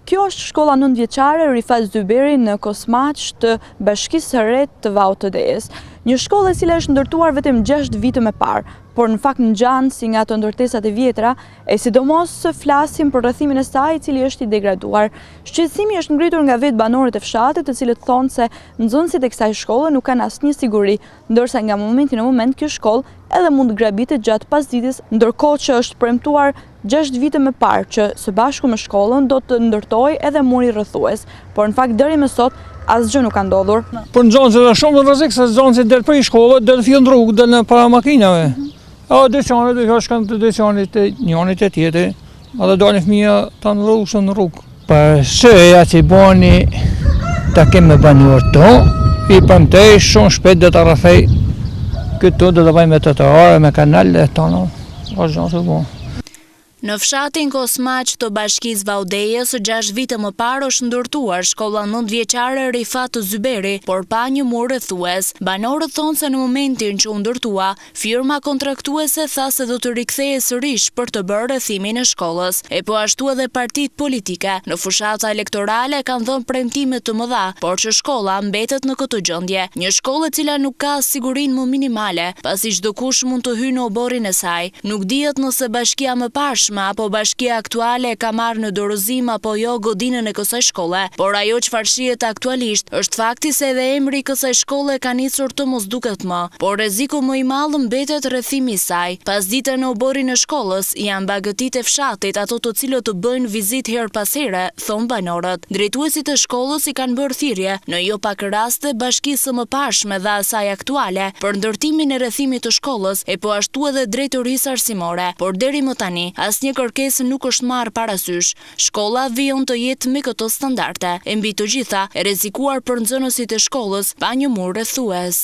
Kjo është shkolla 9 vjeçare Rifat Zyberi në Kosmaq të Bashkisë së Re të VAUTD-s. Një shkollë e cila është ndërtuar vetëm 6 vite më parë, por në fakt ngjan si nga ato ndërtesat e vjetra, e sidomos flasim për rrethimin e saj, i cili është i degraduar. Shqetësimi është ngritur nga vetë banorët e fshatit, të cilët thonë se nxënësit e kësaj shkolle nuk kanë asnjë siguri, ndërsa nga momenti në moment kjo shkollë edhe mund të grabitet gjatë pasdites, ndërkohë që është premtuar 6 vite më parë që së bashku me shkollën do të ndërtojë edhe muri rrethues, por në fakt deri më sot asgjë nuk ka ndodhur. Për nxënësit është shumë rrezik se nxënësit del për shkollë, del fillon rrugë, del në para makinave. Dyqanet do shkojnë te dyqanit e njërit e tjetrit, edhe dalin fëmijë tanë rrugën në rrugë. Përse që bani ta kemë banor to, i pamtej shumë shpejt do të rrafej këtu do të bëjmë të orë me kanal e tonë. Është gjë e bukur. Në fshatin Kosmaq të Bashkisë VAUD-s, 6 vite më parë është ndërtuar shkolla 9 vjeçare Rifat Zyberi, por pa një mur rrethues. Banorët thonë se në momentin që u ndërtua, firma kontraktuese tha se do të rikthehej sërish për të bërë rrethimin e shkollës. E po ashtu edhe partitë politike në fushata elektorale kanë dhënë premtime të mëdha, por që shkolla mbetet në këtë gjendje. Një shkollë e cila nuk ka sigurinë më minimale, pasi çdo kush mund të hyjë në oborrin e saj. Nuk dihet nëse bashkia më parshme apo bashkia aktuale ka marrë në dorëzim apo jo godinën e kësaj shkolle, por ajo çfarë shihet aktualisht është fakti se edhe emri i kësaj shkolle ka nisur të mos duket më, por rreziku më i madh mbetet rrethimi i saj. Pasdite në oborrin e shkollës janë bagëtitë e fshatit, ato të cilët të bëjnë vizitë her pas here, thon banorët. Drejtuesit e shkollës i kanë bërë thirrje në jo pak raste bashkisë së mëparshme dhe asaj aktuale për ndërtimin e rrethimit të shkollës, e po ashtu edhe drejtorisë arsimore, por deri më tani një kërkesë nuk është marrë parasysh. Shkolla vijon të jetë me këto standarde, e mbi të gjitha e rrezikuar për nxënësit e shkollës pa një mur rrethues.